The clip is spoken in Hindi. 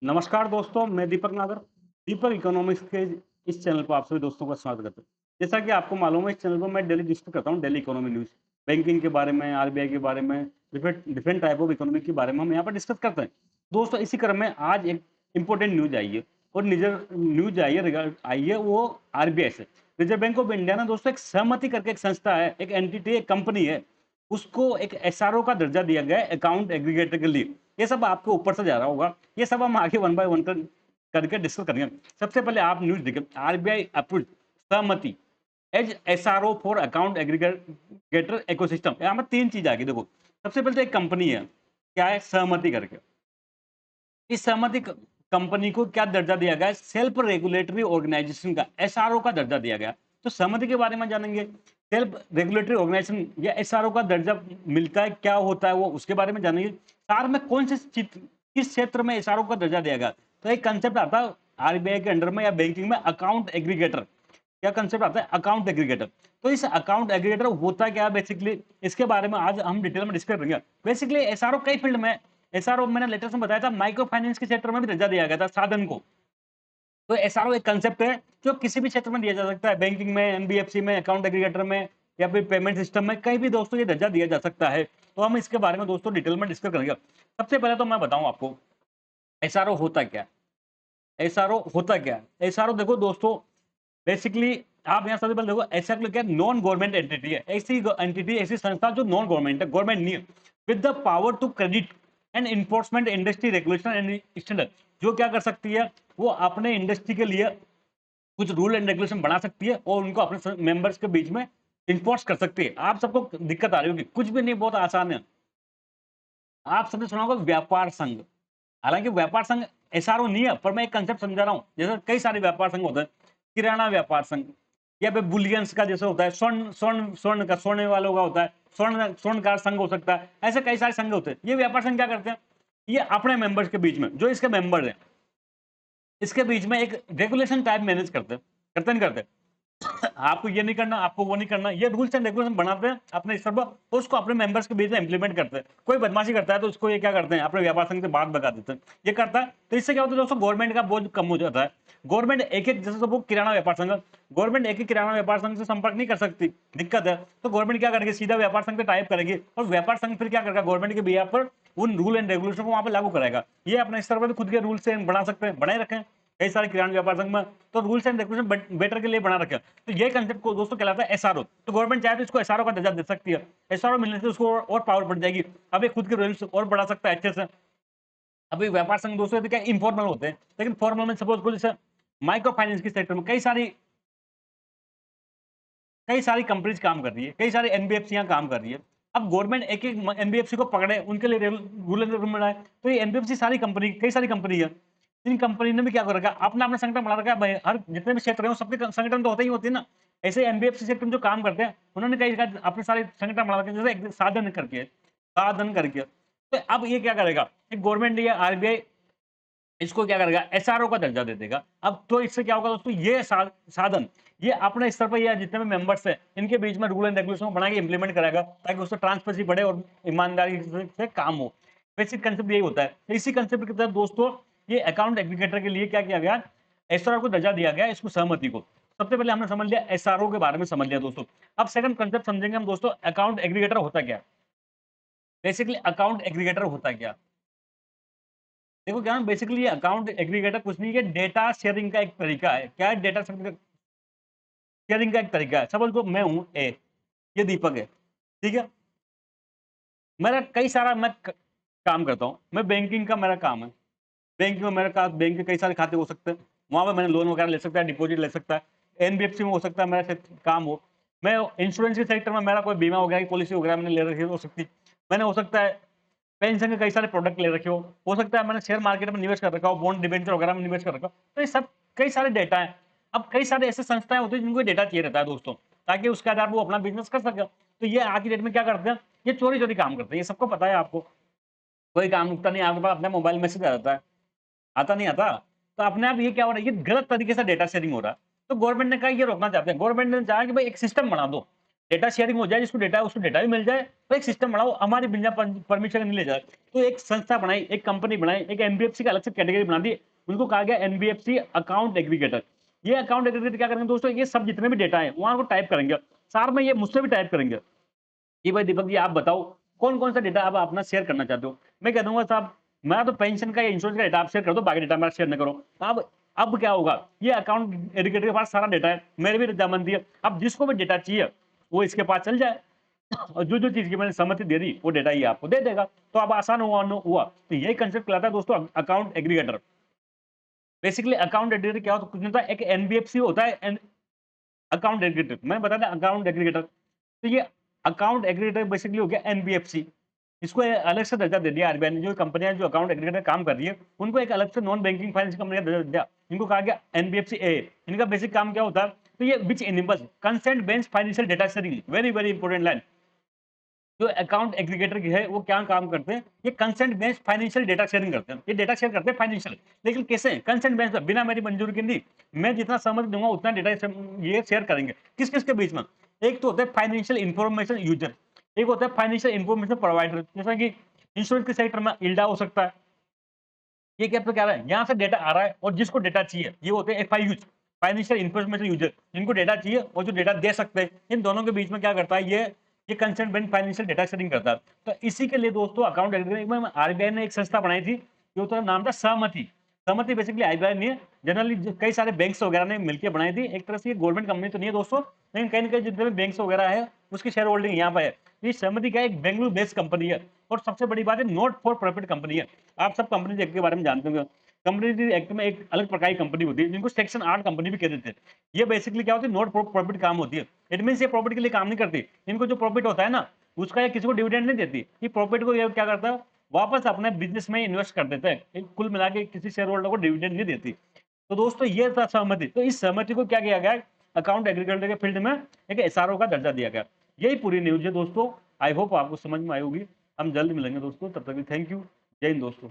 नमस्कार दोस्तों, मैं दीपक नागर। दीपक इकोनॉमिक्स के इस चैनल पर आप सभी दोस्तों का स्वागत करता हूँ। जैसा कि आपको मालूम है, इस चैनल पर मैं डेली डिस्कस करता हूँ डेली इकोनॉमी न्यूज़, बैंकिंग के बारे में, आरबीआई के बारे में, different different type of economy के बारे में हम यहाँ पर डिस्कस करते हैं। दोस्तों, इसी क्रम में आज एक इम्पोर्टेंट न्यूज़ आई है और निजर न्यूज़ आई है वो आरबीआई से। रिजर्व बैंक ऑफ इंडिया ना दोस्तों एक सहमति करके एक संस्था है, एक एंटिटी, एक कंपनी है, उसको एक एसआरओ का दर्जा दिया गया है अकाउंट एग्रीगेटर के लिए। ये सब आपको ऊपर से जा रहा होगा, ये सब हम आगे वन बाय वन करके डिस्कस करेंगे। सबसे पहले आप न्यूज देखिए, RBI approve Sahamati as SRO for account aggregator ecosystem. यहाँ पर तीन चीज आ गई। देखो, सबसे पहले तो एक कंपनी है, क्या है, सहमति करके। इस सहमति कंपनी को क्या दर्जा दिया गया है? सेल्फ रेगुलेटरी ऑर्गेनाइजेशन का, एसआरओ का दर्जा दिया गया। तो सहमति के बारे में जानेंगे। सेल्फ रेगुलेटरी ऑर्गेनाइजेशन या एसआरओ का दर्जा मिलता है, क्या होता है वो, उसके बारे में जानेंगे। सार में कौन से किस क्षेत्र में एसआरओ का दर्जा दिया गया? तो एक कंसेप्ट आता है आरबीआई के अंडर में या बैंकिंग में, अकाउंट एग्रीगेटर। क्या कंसेप्ट आता है? Account aggregator. तो इस अकाउंट एग्रीगेटर होता क्या है बेसिकली, इसके बारे में आज हम डिटेल में डिस्कस करेंगे। बेसिकली एसआरओ कई फील्ड में, एसआरओ मैंने लेटेस्ट में बताया था, माइक्रो फाइनेंस के क्षेत्र में भी दर्जा दिया गया था साधन को। तो एसआरओ एक कंसेप्ट है जो किसी भी क्षेत्र में दिया जा सकता है, बैंकिंग में, एनबीएफसी में, अकाउंट एग्रीगेटर में, या फिर पेमेंट सिस्टम में, कहीं भी दोस्तों ये दर्जा दिया जा सकता है। तो हम इसके बारे में दोस्तों डिटेल में डिस्कस करेंगे। सबसे पहले तो मैं बताऊं आपको एसआरओ होता क्या है। एसआरओ होता क्या है? एसआरओ देखो दोस्तों, बेसिकली आप यहाँ सबसे पहले देखो, एसआरओ क्या, नॉन गवर्नमेंट एंटिटी है। ऐसी एंटिटी, ऐसी संस्था जो नॉन गवर्नमेंट है, गवर्नमेंट नहीं है, with the power to credit and enforcement industry regulation and standard. जो क्या कर सकती है, वो अपने इंडस्ट्री के लिए कुछ रूल एंड रेगुलेशन बना सकती है और उनको अपने मेंबर्स के बीच में इन्फोर्स कर सकती है। आप सबको दिक्कत आ रही होगी, कुछ भी नहीं, बहुत आसान है। आप सबने सुना होगा व्यापार संघ। हालांकि व्यापार संघ एसआरओ नहीं है, पर मैं एक कंसेप्ट समझा रहा हूँ। जैसे कई सारे व्यापार संघ होते हैं, किराना व्यापार संघ, या फिर बुलियंस का जैसे होता है, स्वर्ण स्वर्ण स्वर्ण का, सोने वालों का होता है, स्वर्णकार संघ हो सकता है। ऐसे कई सारे संघ होते हैं। ये व्यापार संघ क्या करते हैं, ये अपने मेंबर्स के बीच में, जो इसके मेंबर हैं, इसके बीच में एक रेगुलेशन टाइप मैनेज करते हैं। करते नहीं करते? आपको ये नहीं करना, आपको वो नहीं करना, ये रूल्स एंड रेगुलेशन बनाते हैं अपने स्तर पर, और उसको अपने मेंबर्स के बीच में इंप्लीमेंट करते हैं। कोई बदमाशी करता है तो उसको ये क्या करते हैं, अपने व्यापार संघ से बात भगा देते हैं। ये करता है तो इससे क्या होता है दोस्तों, गवर्नमेंट का बोझ कम हो जाता है। गवर्नमेंट एक एक, जैसे वो किराना व्यापार संघ, गवर्नमेंट एक एक किराना व्यापार संघ से संपर्क नहीं कर सकती, दिक्कत है। तो गवर्नमेंट क्या करेगी, सीधा व्यापार संघ से टाइप करेगी, और व्यापार संघ फिर क्या करेगा, गवर्नमेंट के बिहाफ पर उन रूल एंड रेगुलेशन को वहां पर लागू कराएगा। ये अपने स्तर पर भी खुद के रूल्स बना सकते हैं, बनाए रखें कई सारे किराना व्यापार संघ में। तो रूल्स एंड रेगुलेशन बेटर के लिए बना रखे हैं। तो ये कंसेप्ट को दोस्तों कहलाता है एसआरओ। तो गवर्नमेंट चाहे तो इसको एसआरओ का दर्जा दे सकती है। एसआरओ मिलने से उसको और पावर बढ़ जाएगी। अब ये खुद के रूल्स और बढ़ा सकता है अच्छे से। अभी व्यापार संघ दोस्तों क्या इनफॉर्मल होते हैं, लेकिन फॉर्मल में सपोज को जैसे माइक्रो फाइनेंस के सेक्टर में कई सारी कंपनीज काम कर रही है, कई सारी एनबीएफसी काम कर रही है। अब गवर्नमेंट एक एक एनबीएफसी को पकड़े, उनके लिए रूल एंड रेगुलेशन बनाए। तो ये एनबीएफसी सारी कंपनी, कई सारी कंपनी है, इन कंपनी ने भी क्या कर रखा है, अपना अपना संगठन बना रखा है भाई। हर जितने भी क्षेत्र हैं सबके संगठन तो होते ही होते हैं ना। ऐसे एनबीएफसी सेक्टर में जो काम करते हैं, उन्होंने कई अपने सारे संगठन बना रखे हैं, जैसे एक साधन करके। तो अब ये क्या करेगा, गवर्नमेंट या आरबीआई इसको क्या करेगा, एसआरओ का दर्जा दे देगा। अब तो इससे क्या होगा दोस्तों, ये साधन ये अपने स्तर पर या जितने भी मेंबर्स हैं, इनके बीच में रूल एंड रेगुलेशन को बना के इंप्लीमेंट कराएगा, ताकि उससे ट्रांसपेरेंसी बढ़े और ईमानदारी से काम हो। बेसिक कंसेप्ट यही होता है। तो इसी कंसेप्ट की तरफ दोस्तों, ये अकाउंट एग्रीगेटर के लिए क्या किया गया, एसआरओ को दर्जा दिया गया, इसको सहमति को। सबसे पहले हमने समझ लिया, एसआरओ के बारे में समझ लिया दोस्तों। अब सेकंड कंसेप्ट समझेंगे हम दोस्तों, अकाउंट एग्रीगेटर होता क्या। बेसिकली अकाउंट एग्रीगेटर होता क्या, देखो क्या, बेसिकली अकाउंट एग्रीगेटर कुछ नहीं है, डेटा शेयरिंग का एक तरीका है। क्या है, डेटा शेयरिंग का एक तरीका है। सपोज को मैं हूं ए, ये दीपक है, ठीक है। मेरा कई सारा काम करता हूं, मैं बैंकिंग का मेरा काम है। बैंक में मेरे पास बैंक के कई सारे खाते हो सकते हैं, वहां पे मैंने लोन वगैरह ले सकता है, डिपॉजिट ले सकता है। एनबीएफसी में हो सकता है मेरा काम हो। मैं इंश्योरेंस के सेक्टर में मेरा कोई बीमा वगैरह की पॉलिसी वगैरह मैंने ले रखी हो सकती। मैंने हो सकता है पेंशन के कई सारे प्रोडक्ट ले रखे हो सकता है मैंने शेयर मार्केट में निवेश कर रखा हो, बॉन्ड डिबेंचर वगैरह में निवेश कर रखा हो। तो ये सब कई सारे डेटा है। अब कई सारे ऐसे संस्थाएं होती है जिनको डेटा चाहिए रहता है दोस्तों, ताकि उसके आधार पर वो अपना बिजनेस कर सके। तो ये आज की डेट में क्या करते हैं, ये चोरी चोरी काम करते हैं। ये सबको पता है आपको, कोई काम रुकता नहीं, आपके पास अपना मोबाइल मैसेज आ जाता है, आता नहीं आता। तो अपने आप ये क्या हो रहा है, ये गलत तरीके से डेटा शेयरिंग हो रहा है। तो गवर्नमेंट ने कहा ये रोकना चाहते हैं। गवर्नमेंट ने चाहा कि भाई एक सिस्टम बना दो, डेटा शेयरिंग हो जाए, जिसको डेटा है उसको डेटा भी मिल जाए, तो एक सिस्टम बनाओ, हमारी बिना परमिशन नहीं ले जाए। तो एक संस्था बनाई, एक कंपनी बनाई, एक एनबीएफसी का अलग से कैटेगरी बना दी, उनको कहा गया एनबीएफसी अकाउंट एग्रीगेटर। ये अकाउंट एग्रीगेटर क्या करेंगे दोस्तों, ये सब जितने भी डेटा है वहां को टाइप करेंगे, सार में ये मुझसे भी टाइप करेंगे कि भाई दीपक जी आप बताओ कौन कौन सा डेटा आप अपना शेयर करना चाहते हो। मैं कह दूंगा साहब मैं तो पेंशन का या इंश्योरेंस का डेटा आप शेयर कर दो, बाकी डेटा मेरा शेयर न करो। अब क्या होगा, ये अकाउंट एडिकेटर के पास सारा डेटा है, मेरे भी रजामंदी है, अब जिसको भी डेटा चाहिए वो इसके पास चल जाए और जो जो चीज की मैंने सहमति दे दी वो डेटा ये आपको दे देगा। तो अब आसान हुआ। तो यही कंसेप्ट कहलाता है दोस्तों account aggregator. Basically account aggregator क्या होता है, कुछ नहीं होता, एक एनबीएफसी होता है अकाउंट एग्रीगेटर, मैं बता दें अकाउंट एग्रीगेटर। तो ये अकाउंट एग्रीगेटर बेसिकली हो गया एनबीएफसी। इसको अलग से दर्जा दे दिया आरबीआई ने, जो कंपनियां जो अकाउंट एग्रीगेटर काम कर रही है उनको एक अलग से नॉन बैंकिंग फाइनेंस कंपनी का दर्जा दिया, इनको कहा गया एनबीएफसी ए। इनका बेसिक काम क्या होता है, तो ये विच enables consent based financial data sharing, very very important line. जो अकाउंट एग्रीगेटर की है वो क्या काम करते हैं, ये consent based financial data sharing करते हैं, ये डेटा शेयर करते हैं फाइनेंशियल, लेकिन कैसे, कंसेंट बेस्ड, बिना मेरी मंजूरी के नहीं, मैं जितना समझ दूंगा उतना डेटा ये शेयर करेंगे। किस किस के बीच में, एक तो होता है फाइनेंशियल इंफॉर्मेशन यूजर, एक होता है फाइनेंशियल इंफॉर्मेशन प्रोवाइडर, जैसा कि इंश्योरेंस के सेक्टर में इल्डा हो सकता है। ये क्या तो क्या रहा है, यहाँ से डेटा आ रहा है और जिसको डेटा चाहिए ये होते हैं एफआईयूज, फाइनेंशियल इंफॉर्मेशन यूजर, जिनको डेटा चाहिए और जो डेटा दे सकते हैं, इन दोनों के बीच में क्या करता है ये consent based financial data sharing करता है। तो इसी के लिए दोस्तों अकाउंट एग्रीगेटर में आरबीआई ने एक संस्था बनाई थी, जो उसका नाम था सहमति। सहमति बेसिकली आरबीआई नहीं है, जनरली कई सारे बैंक्स वगैरह ने मिलकर बनाई थी। एक तरह से ये गवर्नमेंट कंपनी तो नहीं है दोस्तों, लेकिन कहीं ना कहीं जितने भी बैंक्स वगैरह है उसकी शेयर होल्डिंग यहाँ पे है। ये सहमति क्या है, एक बेंगलुरु बेस्ड कंपनी है और सबसे बड़ी बात है नॉट फॉर प्रॉफिट कंपनी है। आप सब कंपनी एक्ट के बारे में जानते होंगे, कंपनी एक्ट में एक अलग प्रकार की कंपनी होती है जिनको सेक्शन 8 कंपनी भी कह देते हैं। ये बेसिकली क्या होती है, नॉट फॉर प्रॉफिट काम होती है। इट मीन ये प्रॉफिट के लिए काम नहीं करती, इनको जो प्रॉफिट होता है ना उसका ये किसी को डिविडेंड नहीं देती, ये प्रॉफिट को ये क्या करता है वापस अपने बिजनेस में इन्वेस्ट कर देता है, कुल मिला के किसी शेयर होल्डर को डिविडेंड नहीं देती। तो दोस्तों ये था सहमति। तो इस सहमति को क्या किया गया, अकाउंट एग्रीकल्चर के फील्ड में एक एसआरओ का दर्जा दिया गया। यही पूरी न्यूज है दोस्तों, आई होप आपको समझ में आई होगी। हम जल्द मिलेंगे दोस्तों, तब तक थैंक यू, जय हिंद दोस्तों।